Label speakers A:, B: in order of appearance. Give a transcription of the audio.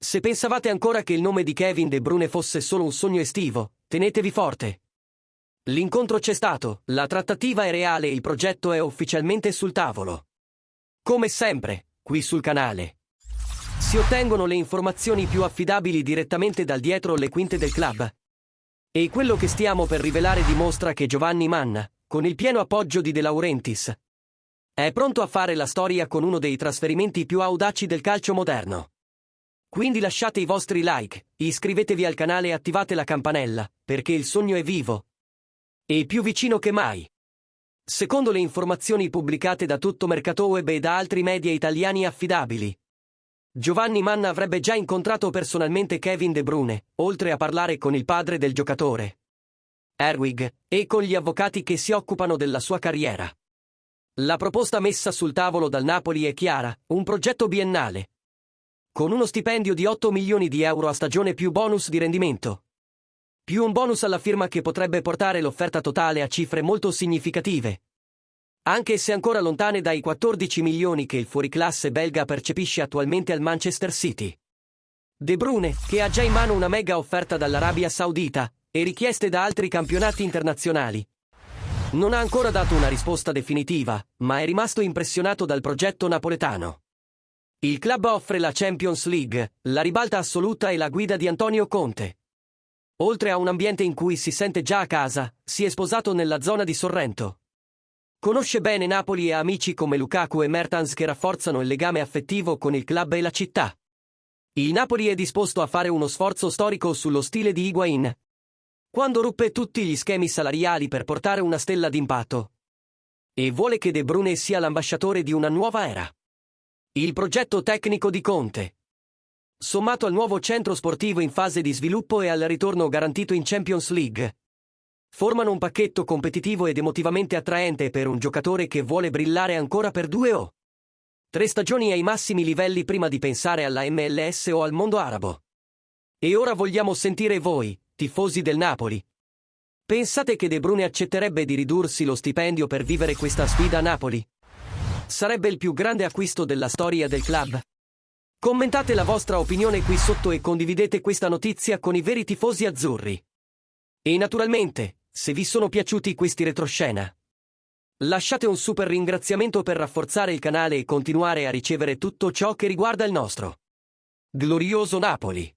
A: Se pensavate ancora che il nome di Kevin De Bruyne fosse solo un sogno estivo, tenetevi forte. L'incontro c'è stato, la trattativa è reale e il progetto è ufficialmente sul tavolo. Come sempre, qui sul canale si ottengono le informazioni più affidabili direttamente dal dietro le quinte del club. E quello che stiamo per rivelare dimostra che Giovanni Manna, con il pieno appoggio di De Laurentiis, è pronto a fare la storia con uno dei trasferimenti più audaci del calcio moderno. Quindi lasciate i vostri like, iscrivetevi al canale e attivate la campanella, perché il sogno è vivo e più vicino che mai. Secondo le informazioni pubblicate da Tutto Mercatoweb e da altri media italiani affidabili, Giovanni Manna avrebbe già incontrato personalmente Kevin De Bruyne, oltre a parlare con il padre del giocatore, Erwig, e con gli avvocati che si occupano della sua carriera. La proposta messa sul tavolo dal Napoli è chiara, un progetto biennale, con uno stipendio di 8 milioni di euro a stagione più bonus di rendimento, più un bonus alla firma che potrebbe portare l'offerta totale a cifre molto significative, anche se ancora lontane dai 14 milioni che il fuoriclasse belga percepisce attualmente al Manchester City. De Bruyne, che ha già in mano una mega offerta dall'Arabia Saudita e richieste da altri campionati internazionali, non ha ancora dato una risposta definitiva, ma è rimasto impressionato dal progetto napoletano. Il club offre la Champions League, la ribalta assoluta e la guida di Antonio Conte. Oltre a un ambiente in cui si sente già a casa, si è sposato nella zona di Sorrento. Conosce bene Napoli e ha amici come Lukaku e Mertens che rafforzano il legame affettivo con il club e la città. Il Napoli è disposto a fare uno sforzo storico sullo stile di Higuain, quando ruppe tutti gli schemi salariali per portare una stella d'impatto, e vuole che De Bruyne sia l'ambasciatore di una nuova era. Il progetto tecnico di Conte, sommato al nuovo centro sportivo in fase di sviluppo e al ritorno garantito in Champions League, formano un pacchetto competitivo ed emotivamente attraente per un giocatore che vuole brillare ancora per 2 o 3 stagioni ai massimi livelli prima di pensare alla MLS o al mondo arabo. E ora vogliamo sentire voi, tifosi del Napoli. Pensate che De Bruyne accetterebbe di ridursi lo stipendio per vivere questa sfida a Napoli? Sarebbe il più grande acquisto della storia del club? Commentate la vostra opinione qui sotto e condividete questa notizia con i veri tifosi azzurri. E naturalmente, se vi sono piaciuti questi retroscena, lasciate un super ringraziamento per rafforzare il canale e continuare a ricevere tutto ciò che riguarda il nostro glorioso Napoli.